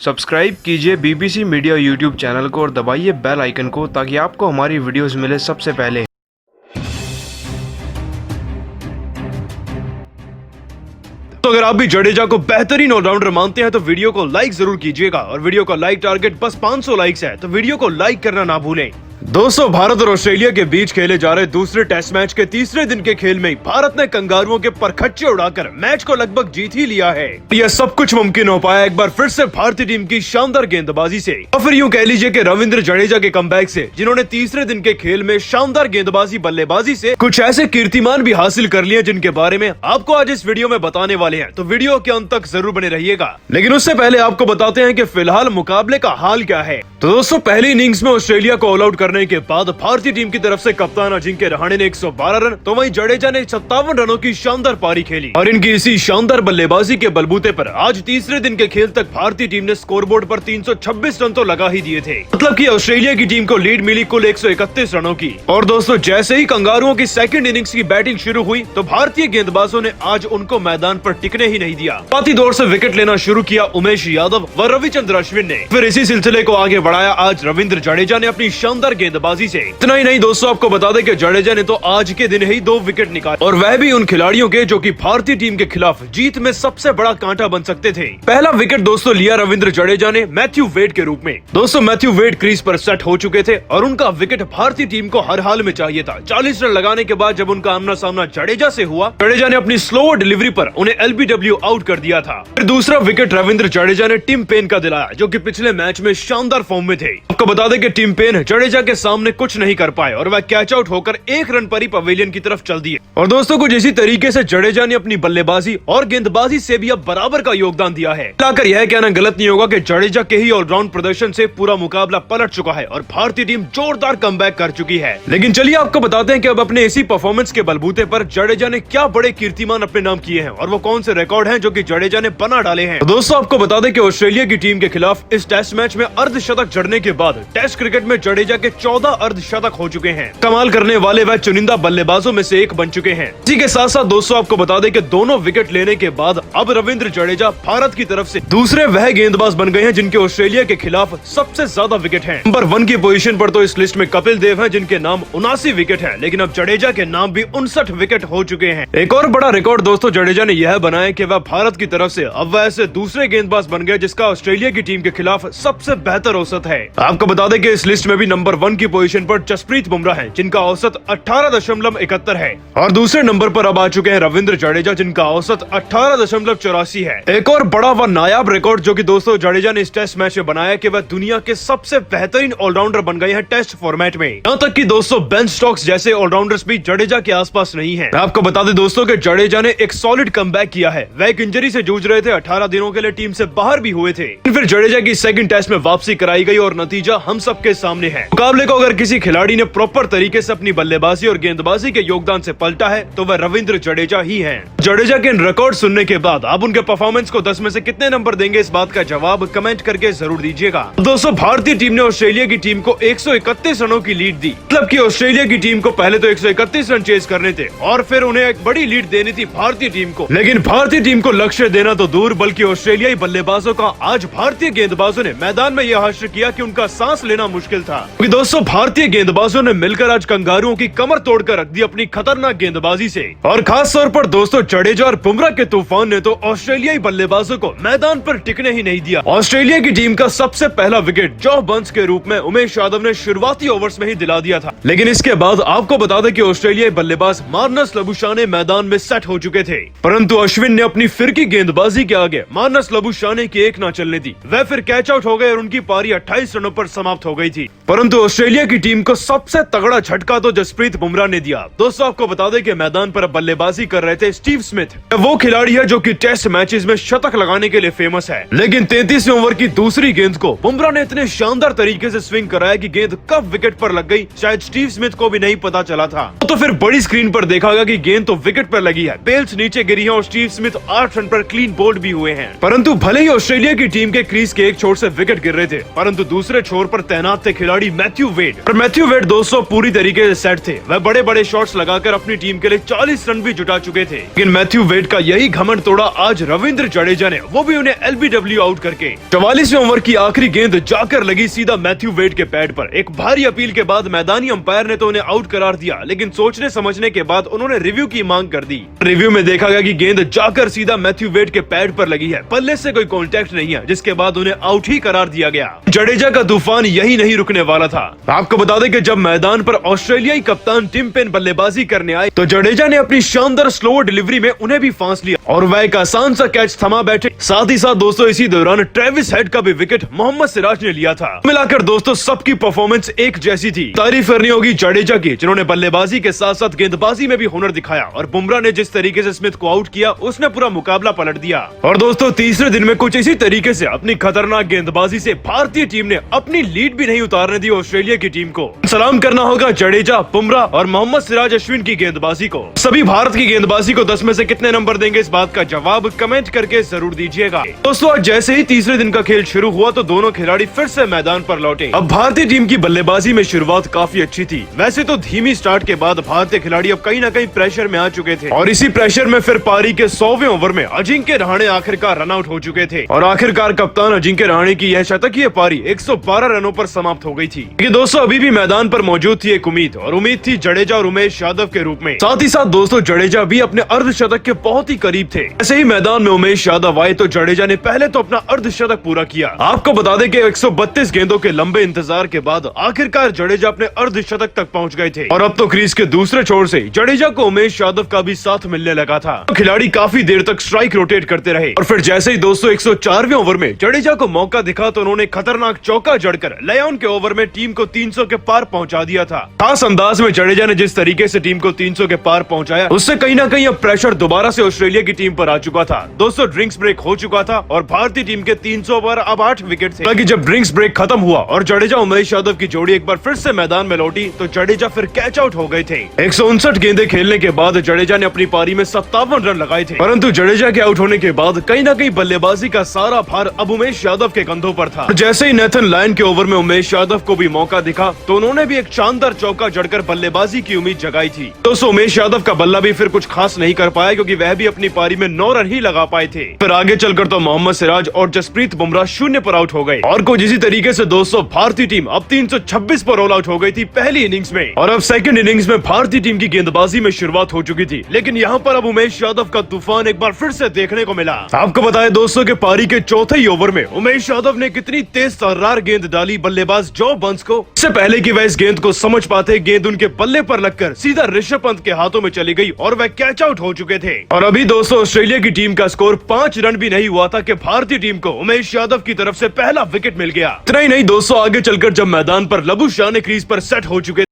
Subscribe कीजिए BBC media YouTube channel को और दबाइए बेल आइकन को ताकि आपको हमारी वीडियोस मिले सबसे पहले। तो अगर आप भी जडेजा को बेहतरीन ऑलराउंडर मानते हैं तो वीडियो को लाइक जरूर कीजिएगा और वीडियो का लाइक टारगेट बस 500 लाइक्स है, तो वीडियो को लाइक करना ना भूलें। दोस्तों, भारत और ऑस्ट्रेलिया के बीच खेले जा रहे दूसरे टेस्ट मैच के तीसरे दिन के खेल में भारत ने कंगारुओं के परखच्चे उड़ाकर मैच को लगभग जीत ही लिया है। यह सब कुछ मुमकिन हो पाया एक बार फिर से भारतीय टीम की शानदार गेंदबाजी से, और फिर यूं कह लीजिए कि रविंद्र जडेजा के कमबैक से, जिन्होंने तीसरे दिन के खेल में शानदार गेंदबाजी बल्लेबाजी से कुछ ऐसे कीर्तिमान भी हासिल कर लिए जिनके बारे में आपको आज इस वीडियो में बताने वाले हैं। तो वीडियो के अंत तक जरूर बने रहिएगा। लेकिन उससे पहले आपको बताते हैं कि फिलहाल मुकाबले का हाल क्या है। तो दोस्तों, पहली इनिंग्स में ऑस्ट्रेलिया को ऑल आउट करने के बाद भारतीय टीम की तरफ से कप्तान अजिंक्य रहाणे ने 112 रन, तो वहीं जडेजा ने 57 रनों की शानदार पारी खेली। और इनकी इसी शानदार बल्लेबाजी के बलबूते पर आज तीसरे दिन के खेल तक भारतीय टीम ने स्कोरबोर्ड पर 326 रन तो लगा ही दिए थे। मतलब कि ऑस्ट्रेलिया की टीम को लीड मिली कुल 131 रनों की। और दोस्तों, जैसे ही कंगारुओं की सेकंड इनिंग्स की बैटिंग शुरू हुई तो भारतीय गेंदबाजों ने आज उनको मैदान पर टिकने ही नहीं दिया। पाती दौर से विकेट लेना शुरू किया उमेश यादव व रविचंद्र अश्विन ने। फिर इसी सिलसिले को आगे बढ़ाया आज रविंद्र जडेजा ने अपनी शानदार गेंदबाजी से। इतना ही नहीं दोस्तों, आपको बता दें कि जडेजा ने तो आज के दिन ही 2 विकेट निकाले, और वह भी उन खिलाड़ियों के जो कि भारतीय टीम के खिलाफ जीत में सबसे बड़ा कांटा बन सकते थे। पहला विकेट दोस्तों लिया रविंद्र जडेजा ने मैथ्यू वेड के रूप में। दोस्तों, मैथ्यू वेड क्रीज पर सेट हो चुके थे और उनका विकेट भारतीय टीम को हर हाल में चाहिए था। 40 रन लगाने के बाद जब उनका आमना सामना जडेजा से हुआ, जडेजा ने अपनी स्लो डिलीवरी पर उन्हें एलबीडब्ल्यू आउट कर दिया था। फिर दूसरा विकेट रविंद्र जडेजा ने टिम पेन का दिलाया, जो कि पिछले मैच में शानदार फॉर्म में थे। आपको बता दें कि टिम पेन जडेजा के सामने कुछ नहीं कर पाए और वह कैच आउट होकर 1 रन पर ही पवेलियन की तरफ चल दिए। और दोस्तों, कुछ इसी तरीके से जडेजा ने अपनी बल्लेबाजी और गेंदबाजी से भी अब बराबर का योगदान दिया है। लाकर यह कहना गलत नहीं होगा कि जडेजा के ही ऑलराउंड प्रदर्शन से पूरा मुकाबला पलट चुका है और भारतीय टीम जोरदार कमबैक कर चुकी है। लेकिन चलिए आपको बताते हैं कि अब अपने इसी परफॉर्मेंस के बलबूते पर जडेजा ने क्या बड़े कीर्तिमान अपने नाम किए हैं और वो कौन से रिकॉर्ड हैं जो कि जडेजा ने बना डाले हैं। तो दोस्तों, आपको बता दें कि ऑस्ट्रेलिया की टीम के खिलाफ इस टेस्ट मैच में अर्धशतक जड़ने के बाद टेस्ट क्रिकेट में जडेजा के 14 अर्धशतक हो चुके हैं। कमाल करने वाले वह चुनिंदा बल्लेबाजों में से एक बन चुके हैं। इसी के साथ साथ दोस्तों, आपको बता दें कि दोनों विकेट लेने के बाद अब रविंद्र जडेजा भारत की तरफ से दूसरे वह गेंदबाज बन गए हैं जिनके ऑस्ट्रेलिया के खिलाफ सबसे ज्यादा विकेट हैं। नंबर 1 की पोजीशन पर तो इस लिस्ट में कपिल देव हैं जिनके नाम 79 विकेट हैं, लेकिन अब जडेजा के नाम भी 59 विकेट हो चुके हैं। एक और बड़ा रिकॉर्ड दोस्तों जडेजा ने यह बनाया कि वह भारत की तरफ से अब वह ऐसे दूसरे गेंदबाज बन गए जिसका ऑस्ट्रेलिया की टीम के खिलाफ सबसे बेहतर औसत है। आपको बता दें कि इस लिस्ट में भी नंबर 1 की पोजीशन पर जसप्रीत बुमराह है जिनका औसत 18.71 है, और दूसरे नंबर पर अब आ चुके हैं रविंद्र जडेजा जिनका औसत 18.84 है। एक और बड़ा व नायाब रिकॉर्ड जो कि दोस्तों जडेजा ने इस टेस्ट मैच में बनाया कि वह दुनिया के सबसे बेहतरीन ऑलराउंडर बन गए हैं टेस्ट फॉर्मेट में। यहाँ तक कि दोस्तों बेन स्टोक्स जैसे ऑलराउंडर्स भी जडेजा के आसपास नहीं है। आपको बता दें दोस्तों कि जडेजा ने एक सॉलिड कमबैक किया है। वह एक इंजरी से जूझ रहे थे, 18 दिनों के लिए टीम से बाहर भी हुए थे। फिर जडेजा की सेकंड टेस्ट में वापसी कराई गई और नतीजा हम सबके सामने है। मुकाबले को अगर किसी खिलाड़ी ने प्रॉपर तरीके से अपनी बल्लेबाजी और गेंदबाजी के योगदान से पलटा है तो वह रविंद्र जडेजा ही है। जडेजा के इन रिकॉर्ड सुनने के बाद आप उनके परफॉर्मेंस को 10 में से कितने नंबर देंगे, इस बात का जवाब कमेंट करके जरूर दीजिएगा। दोस्तों, भारतीय टीम ने ऑस्ट्रेलिया की टीम को 131 रनों की लीड दी। मतलब कि ऑस्ट्रेलिया की टीम को पहले तो 131 रन चेज करने थे और फिर उन्हें एक बड़ी लीड देनी थी भारतीय टीम को। लेकिन भारतीय टीम को लक्ष्य देना तो दूर, बल्कि ऑस्ट्रेलियाई बल्लेबाजों का आज भारतीय गेंदबाजों ने मैदान में यह हासिल किया कि उनका सांस लेना मुश्किल था। क्योंकि दोस्तों, भारतीय गेंदबाजों ने मिलकर आज कंगारुओं की कमर तोड़कर रख दी अपनी खतरनाक गेंदबाजी से। और खास तौर पर दोस्तों जडेजा और बुमराह के तूफान ने तो ऑस्ट्रेलियाई बल्लेबाजों को मैदान पर टिकने ही नहीं दिया। ऑस्ट्रेलिया की टीम का सबसे पहला विकेट जो बंस के रूप में उमेश यादव ने शुरुआती ओवर्स में ही दिला दिया था। लेकिन इसके बाद आपको बता दें कि ऑस्ट्रेलियाई बल्लेबाज मार्नस लबुशाने मैदान में सेट हो चुके थे, परंतु अश्विन ने अपनी फिरकी गेंदबाजी के आगे मार्नस लबुशाने की एक न चलने दी। वह फिर कैच आउट हो गए और उनकी पारी 28 रनों पर समाप्त हो गई थी। परंतु ऑस्ट्रेलिया की टीम को सबसे तगड़ा झटका तो जसप्रीत बुमराह ने दिया। दोस्तों, आपको बता दें कि मैदान पर बल्लेबाजी कर रहे थे स्टीव स्मिथ। वो खिलाड़ी है जो कि टेस्ट मैचेस में शतक लगाने के लिए फेमस है, लेकिन 33वें ओवर की दूसरी गेंद को बुमराह ने इतने शानदार तरीके से स्विंग कराया कि गेंद कब विकेट पर लग गई शायद स्टीव स्मिथ को भी नहीं पता चला था। तो फिर बड़ी स्क्रीन पर देखा गया कि गेंद तो विकेट पर लगी है, बेल्स नीचे गिरी है और स्टीव स्मिथ 8 रन पर क्लीन बोल्ड भी हुए हैं। परंतु भले ही ऑस्ट्रेलिया की टीम के क्रीज के एक छोर से विकेट गिर रहे थे, परंतु परंतु दूसरे छोर पर तैनात थे खिलाड़ी मैथ्यू वेड। और मैथ्यू वेड दोस्तों पूरी तरीके से सेट थे। वह बड़े बड़े शॉट्स लगाकर अपनी टीम के लिए 40 रन भी जुटा चुके थे। लेकिन मैथ्यू वेड का यही घमंड तोड़ा आज रविंद्र जडेजा ने, वो भी उन्हें एलबीडब्ल्यू आउट करके। 44वें ओवर की आखिरी गेंद जाकर लगी सीधा मैथ्यू वेड के पैड पर। एक भारी अपील के बाद मैदानी अंपायर ने तो उन्हें आउट करार दिया, लेकिन सोचने समझने के बाद उन्होंने रिव्यू की मांग कर दी। रिव्यू में देखा गया कि गेंद जाकर सीधा मैथ्यू वेड के पैड पर लगी है, पल्ले से कोई कॉन्टैक्ट नहीं है, जिसके बाद उन्हें आउट ही करार दिया गया। जडेजा का तूफान यही नहीं रुकने वाला था। आपको बता दें कि जब मैदान पर ऑस्ट्रेलियाई कप्तान टिम पेन बल्लेबाजी करने आए तो जडेजा ने अपनी शानदार स्लो डिलीवरी में उन्हें भी फांस लिया और वह एक आसान सा कैच थमा बैठे। साथ ही साथ दोस्तों इसी दौरान ट्रेविस हेड का भी विकेट मोहम्मद सिराज ने लिया था। मिलाकर दोस्तों सबकी परफॉर्मेंस एक जैसी थी। तारीफ करनी होगी जडेजा की, जिन्होंने बल्लेबाजी के साथ साथ गेंदबाजी में भी हुनर दिखाया और बुमराह ने जिस तरीके से स्मिथ को आउट किया उसने पूरा मुकाबला पलट दिया। और दोस्तों तीसरे दिन में कुछ इसी तरीके से अपनी खतरनाक गेंदबाजी से भारतीय टीम ने अपनी लीड भी नहीं उतारने दी ऑस्ट्रेलिया की टीम को। सलाम करना होगा जडेजा, बुमराह और मोहम्मद सिराज अश्विन की गेंदबाजी को। सभी भारत की गेंदबाजी को 10 में से कितने नंबर देंगे, इस बात का जवाब कमेंट करके जरूर दीजिएगा। दोस्तों आज जैसे ही तीसरे दिन का खेल शुरू हुआ तो दोनों खिलाड़ी फिर से मैदान पर लौटे। अब भारतीय टीम की बल्लेबाजी में शुरुआत काफी अच्छी थी। वैसे तो धीमी स्टार्ट के बाद भारतीय खिलाड़ी अब कहीं न कहीं प्रेशर में आ चुके थे और इसी प्रेशर में फिर पारी के 100वें ओवर में अजिंक्य रहाणे आखिरकार रन आउट हो चुके थे और आखिरकार कप्तान अजिंक्य रहाणे की यह शतकीय पारी 112 रनों पर समाप्त हो गई थी। लेकिन दोस्तों अभी भी मैदान पर मौजूद थी एक उम्मीद, और उम्मीद थी जडेजा और उमेश यादव के रूप में। साथ ही साथ दोस्तों जडेजा भी अपने अर्धशतक के बहुत ही करीब थे। ऐसे ही मैदान में उमेश यादव आए तो जडेजा ने पहले तो अपना अर्धशतक पूरा किया। आपको बता दें कि 132 गेंदों के लंबे इंतजार के बाद आखिरकार जडेजा अपने अर्धशतक तक पहुंच गए थे और अब तो क्रीज के दूसरे छोर से जडेजा को उमेश यादव का भी साथ मिलने लगा था। तो खिलाड़ी काफी देर तक स्ट्राइक रोटेट करते रहे और फिर जैसे ही दोस्तों 104वें ओवर में जडेजा को मौका दिखा तो उन्होंने खतरनाक चौका जड़कर लयन के ओवर में टीम को 300 के पार पहुंचा दिया था। खास अंदाज में जडेजा ने जिस तरीके से टीम को 300 के पार पहुंचाया उससे कहीं ना कहीं अब प्रेशर दोबारा से ऑस्ट्रेलिया की टीम पर आ चुका था। दोस्तों ड्रिंक्स ब्रेक हो चुका था और भारतीय टीम के 300 पर अब 8 विकेट थे। ताकि जब ड्रिंक्स ब्रेक खत्म हुआ और जडेजा उमेश यादव की जोड़ी एक बार फिर से मैदान में लौटी तो जडेजा फिर कैच आउट हो गए थे। 159 गेंदें खेलने के बाद जडेजा ने अपनी पारी में 57 रन लगाए थे, परंतु जडेजा के आउट होने के बाद कहीं ना कहीं बल्लेबाजी का सारा भार अब उमेश यादव के कंधों पर था। जैसे ही नेथन लायन के ओवर में उमेश यादव को भी मौका दिखा तो उन्होंने भी एक शानदार चौका जड़कर बल्लेबाजी की उम्मीद जगाई थी। दोस्तों उमेश यादव का बल्ला भी फिर कुछ खास नहीं कर पाया क्योंकि वह भी अपनी पारी में 9 रन ही लगा पाए थे। फिर आगे चलकर तो मोहम्मद सिराज और जसप्रीत बुमराह 0 पर आउट हो गए और कुछ इसी तरीके से दोस्तों भारतीय टीम अब 326 पर ऑल आउट हो गई थी पहली इनिंग्स में और अब सेकंड इनिंग्स में भारतीय टीम की गेंदबाजी में शुरुआत हो चुकी थी। लेकिन यहाँ पर अब उमेश यादव का तूफान एक बार फिर से देखने को मिला। आपको बताएं दोस्तों कि पारी के चौथे ही ओवर में उमेश यादव ने कितनी तेज तर्रार गेंद डाली बल्लेबाज जो बंस को। इससे पहले कि वह इस गेंद को समझ पाते गेंद उनके बल्ले पर लगकर सीधा ऋषभ पंत के हाथों में चली गई और वह कैच आउट हो चुके थे। और अभी दोस्तों ऑस्ट्रेलिया की टीम का स्कोर 5 रन भी नहीं हुआ था कि भारतीय टीम को उमेश यादव की तरफ से पहला विकेट मिल गया। इतना ही नहीं दोस्तों आगे चलकर जब मैदान पर लबू शाह ने क्रीज पर सेट हो चुके